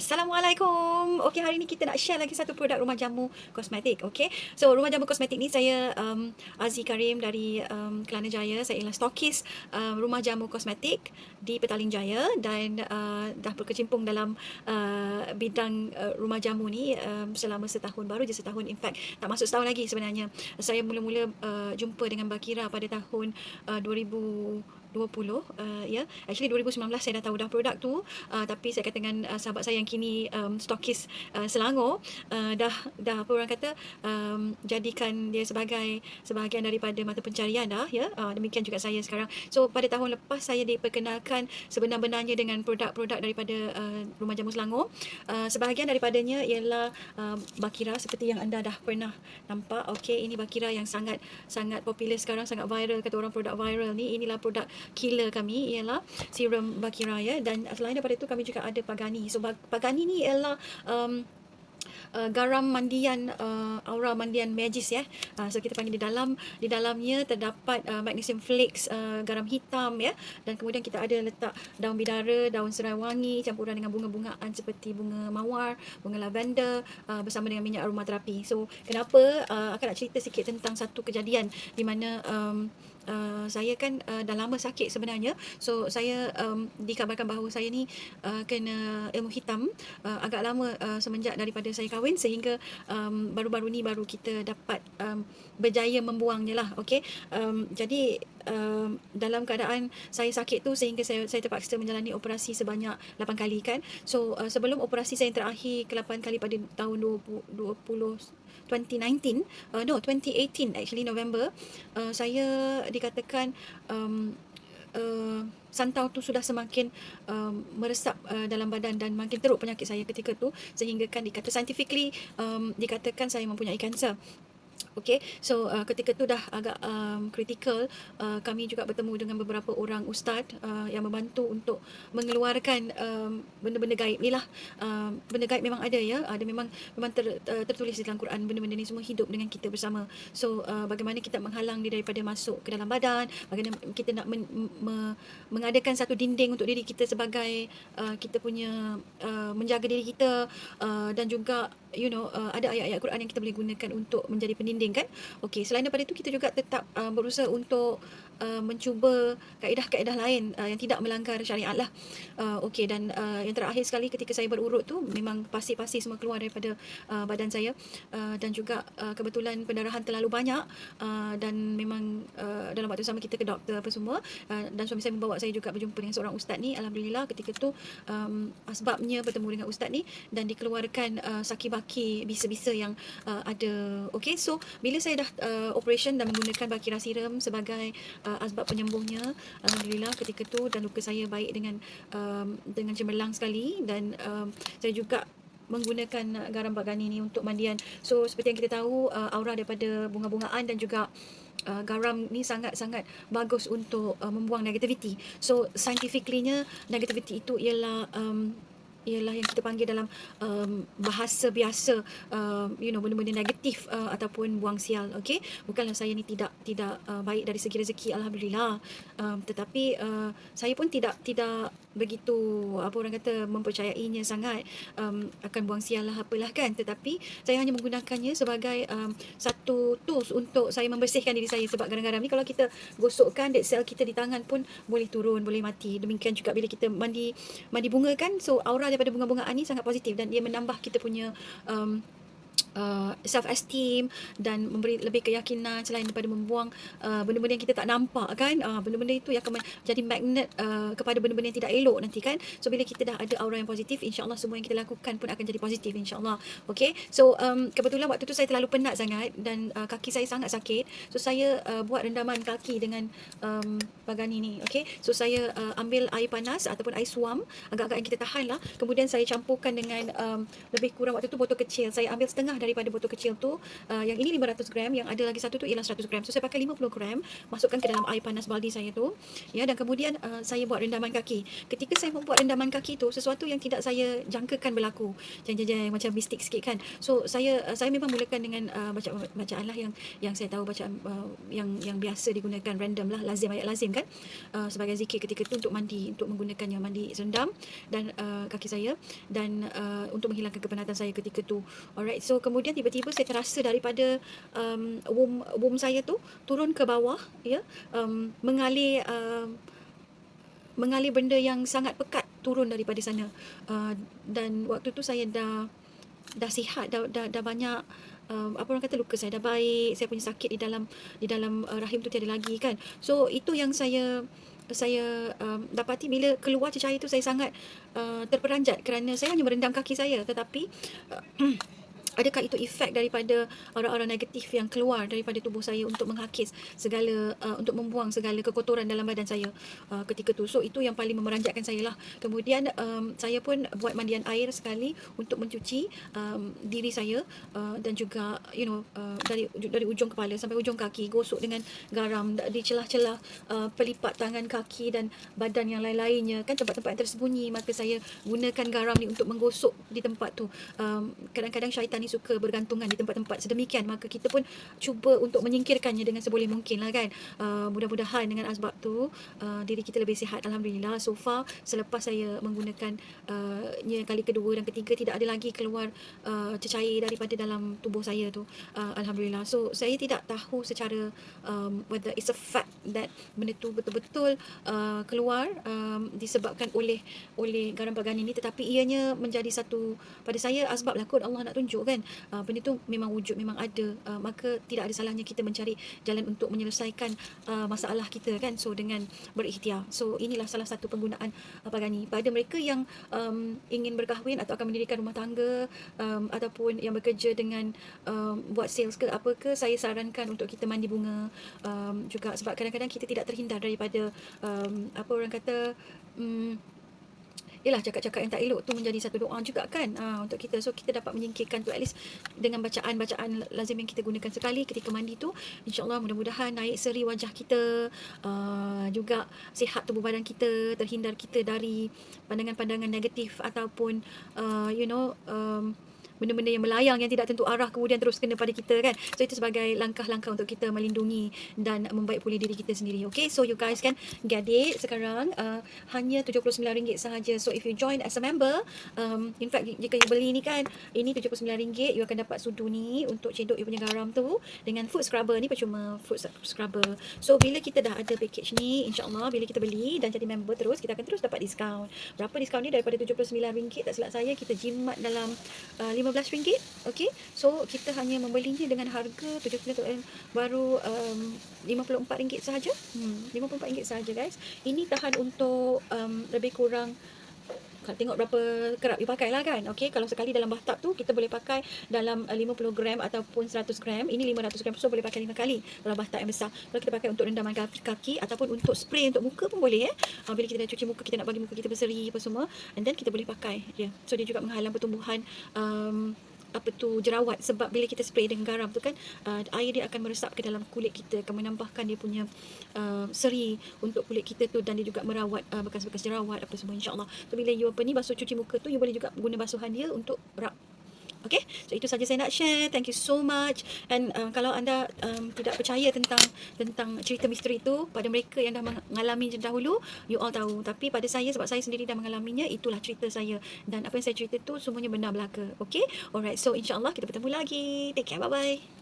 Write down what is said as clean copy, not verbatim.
Assalamualaikum. Okey, hari ni kita nak share lagi satu produk rumah jamu kosmetik. Okey. So, rumah jamu kosmetik ni saya Azzi Karim dari Kelana Jaya. Saya ialah stokis rumah jamu kosmetik di Petaling Jaya dan dah berkecimpung dalam bidang rumah jamu ni selama setahun, baru je setahun, in fact tak masuk setahun lagi sebenarnya. Saya mula-mula jumpa dengan Bakira pada tahun 2020, ya. Actually 2019 saya dah tahu dah produk tu, tapi saya kata dengan sahabat saya yang kini stokis Selangor, dah apa orang kata, jadikan dia sebagai sebahagian daripada mata pencarian dah, ya. Demikian juga saya sekarang. So pada tahun lepas saya diperkenalkan sebenar-benarnya dengan produk-produk daripada rumah jamu Selangor. Sebahagian daripadanya ialah Bakira seperti yang anda dah pernah nampak. Okey, ini Bakira yang sangat popular sekarang, sangat viral, kata orang produk viral ni. Inilah produk killer kami, ialah serum Bakira, ya. Dan selain daripada itu kami juga ada Pagani. So Pagani ni ialah garam mandian, aura mandian magis, ya. So kita panggil di dalamnya terdapat magnesium flakes, garam hitam, ya. Dan kemudian kita ada letak daun bidara, daun serai wangi campuran dengan bunga-bungaan seperti bunga mawar, bunga lavender, bersama dengan minyak aromaterapi. So kenapa akan nak cerita sikit tentang satu kejadian di mana saya kan dah lama sakit sebenarnya. So saya dikabarkan bahawa saya ni kena ilmu hitam agak lama, semenjak daripada saya kahwin, sehingga baru-baru ni baru kita dapat berjaya membuangnya lah. Okey, jadi dalam keadaan saya sakit tu sehingga saya terpaksa menjalani operasi sebanyak 8 kali kan. So sebelum operasi saya yang terakhir ke-8 kali pada tahun 2018 actually, November, saya dikatakan santau tu sudah semakin meresap dalam badan dan makin teruk penyakit saya ketika tu, sehingga kan dikata scientifically dikatakan saya mempunyai kanser. Okey, so ketika tu dah agak kritikal. Kami juga bertemu dengan beberapa orang ustaz yang membantu untuk mengeluarkan benda-benda gaib ni lah. Benda gaib memang ada, ya. Ada memang tertulis di dalam Quran, benda-benda ni semua hidup dengan kita bersama. So bagaimana kita menghalang dia daripada masuk ke dalam badan, bagaimana kita nak mengadakan satu dinding untuk diri kita sebagai kita punya menjaga diri kita, dan juga ada ayat-ayat Quran yang kita boleh gunakan untuk menjadi pendinding kan. Okey, selain daripada itu kita juga tetap berusaha untuk mencuba kaedah-kaedah lain yang tidak melanggar syariat lah. Okey, dan yang terakhir sekali ketika saya berurut tu memang pasir-pasir semua keluar daripada badan saya, dan juga kebetulan pendarahan terlalu banyak, dan memang dalam waktu sama kita ke doktor apa semua, dan suami saya membawa saya juga berjumpa dengan seorang ustaz ni. Alhamdulillah ketika tu asbabnya bertemu dengan ustaz ni dan dikeluarkan saki-baki bisa-bisa yang ada. Okey, so bila saya dah operation dan menggunakan Bakira serum sebagai asbab penyembuhnya, alhamdulillah ketika tu, dan luka saya baik dengan cemerlang sekali, dan saya juga menggunakan garam Pagani ni untuk mandian. So seperti yang kita tahu, aura daripada bunga-bungaan dan juga garam ni sangat-sangat bagus untuk membuang negativity. So scientifically-nya negativity itu ialah yang kita panggil dalam bahasa biasa benda-benda negatif ataupun buang sial. Okey, bukanlah saya ni tidak baik dari segi rezeki, alhamdulillah, tetapi saya pun tidak begitu apa orang kata mempercayainya sangat, akan buang sial lah apalah kan, tetapi saya hanya menggunakannya sebagai satu tools untuk saya membersihkan diri saya. Sebab garam-garam ni kalau kita gosokkan, dead cell kita di tangan pun boleh turun, boleh mati. Demikian juga bila kita mandi bunga kan, so aura daripada bunga-bungaan ni sangat positif dan dia menambah kita punya self esteem dan memberi lebih keyakinan selain daripada membuang benda-benda yang kita tak nampak kan. Benda-benda itu yang akan jadi magnet kepada benda-benda yang tidak elok nanti kan. So bila kita dah ada aura yang positif, insya-Allah semua yang kita lakukan pun akan jadi positif, insya-Allah. Okey, so kebetulan waktu tu saya terlalu penat sangat dan kaki saya sangat sakit. So saya buat rendaman kaki dengan Pagani ni. Okey, so saya ambil air panas ataupun air suam agak-agak yang kita tahan lah, kemudian saya campurkan dengan lebih kurang waktu tu botol kecil, saya ambil setengah daripada botol kecil tu. Yang ini 500 gram, yang ada lagi satu tu ialah 100 gram. So saya pakai 50 gram, masukkan ke dalam air panas baldi saya tu, ya, dan kemudian saya buat rendaman kaki. Ketika saya membuat rendaman kaki tu, sesuatu yang tidak saya jangkakan berlaku. Jeng macam mistik sikit kan. So saya memang mulakan dengan bacaan lah yang saya tahu, bacaan yang biasa digunakan, random lah, lazim, ayat lazim kan, sebagai zikir ketika tu untuk mandi, untuk menggunakannya mandi rendam dan kaki saya, dan untuk menghilangkan kepenatan saya ketika tu. Alright, so kemudian tiba-tiba saya terasa daripada womb saya tu turun ke bawah, ya, mengalir benda yang sangat pekat turun daripada sana, dan waktu tu saya dah sihat, dah banyak, apa orang kata, luka saya dah baik, saya punya sakit di dalam rahim tu tiada lagi kan. So itu yang saya dapati bila keluar cecair tu. Saya sangat terperanjat kerana saya hanya merendam kaki saya, tetapi adakah itu efek daripada aura-aura negatif yang keluar daripada tubuh saya untuk menghakis segala, untuk membuang segala kekotoran dalam badan saya ketika tu. So itu yang paling memeranjatkan saya lah. Kemudian saya pun buat mandian air sekali untuk mencuci diri saya, dan juga dari ujung kepala sampai ujung kaki, gosok dengan garam di celah-celah pelipat tangan, kaki dan badan yang lain-lainnya kan, tempat-tempat yang tersembunyi. Maka saya gunakan garam ni untuk menggosok di tempat tu. Kadang-kadang syaitan ni suka bergantungan di tempat-tempat sedemikian, maka kita pun cuba untuk menyingkirkannya dengan seboleh mungkin lah kan. Mudah-mudahan dengan asbab tu diri kita lebih sihat. Alhamdulillah, so far selepas saya menggunakan kali kedua dan ketiga, tidak ada lagi keluar cecair daripada dalam tubuh saya tu. Alhamdulillah. So saya tidak tahu secara whether it's a fact that benda tu betul-betul keluar disebabkan oleh garam pagani ni, tetapi ianya menjadi satu, pada saya, asbab lah kot Allah nak tunjuk kan. Benda tu memang wujud, memang ada, maka tidak ada salahnya kita mencari jalan untuk menyelesaikan masalah kita kan, so dengan berikhtiar. So inilah salah satu penggunaan pagani pada mereka yang ingin berkahwin atau akan mendirikan rumah tangga, ataupun yang bekerja dengan buat sales ke apa ke. Saya sarankan untuk kita mandi bunga juga, sebab kadang-kadang kita tidak terhindar daripada apa orang kata, yalah, cakap-cakap yang tak elok tu menjadi satu doa juga kan untuk kita. So kita dapat menyingkirkan tu at least dengan bacaan-bacaan lazim yang kita gunakan sekali ketika mandi tu. InsyaAllah mudah-mudahan naik seri wajah kita, juga sihat tubuh badan kita, terhindar kita dari pandangan-pandangan negatif ataupun benda-benda yang melayang yang tidak tentu arah kemudian terus kena pada kita kan. So itu sebagai langkah-langkah untuk kita melindungi dan membaik pulih diri kita sendiri. Okay, so you guys can get it sekarang hanya RM79 sahaja. So if you join as a member, in fact jika you beli ni kan, ini RM79, you akan dapat sudu ni untuk cedok you punya garam tu, dengan food scrubber ni percuma, food scrubber. So bila kita dah ada package ni, insyaAllah bila kita beli dan jadi member terus, kita akan terus dapat diskaun. Berapa diskaun ni? Daripada RM79, tak silap saya, kita jimat dalam RM15. Okay, so kita hanya membelinya dengan harga RM79, baru RM54 sahaja. RM54 sahaja guys. Ini tahan untuk lebih kurang, kalau tengok berapa kerap you pakai lah kan. Okay, kalau sekali dalam bathtub tu kita boleh pakai dalam 50 gram ataupun 100 gram. Ini 500 gram, so boleh pakai 5 kali dalam bathtub yang besar. Kalau kita pakai untuk rendaman kaki ataupun untuk spray untuk muka pun boleh bila kita dah cuci muka, kita nak bagi muka kita berseri apa semua, and then kita boleh pakai dia. So dia juga menghalang pertumbuhan jerawat, sebab bila kita spray dengan garam tu kan, air dia akan meresap ke dalam kulit kita, akan menambahkan dia punya seri untuk kulit kita tu, dan dia juga merawat bekas-bekas jerawat apa semua, insyaAllah. So bila you basuh cuci muka tu, you boleh juga guna basuhan dia untuk rub. Okay, so itu saja saya nak share. Thank you so much. And kalau anda tidak percaya tentang cerita misteri itu, pada mereka yang dah mengalami dahulu, you all tahu. Tapi pada saya, sebab saya sendiri dah mengalaminya, itulah cerita saya. Dan apa yang saya cerita tu semuanya benar belaka. Okay, alright. So insyaAllah kita bertemu lagi. Take care, bye-bye.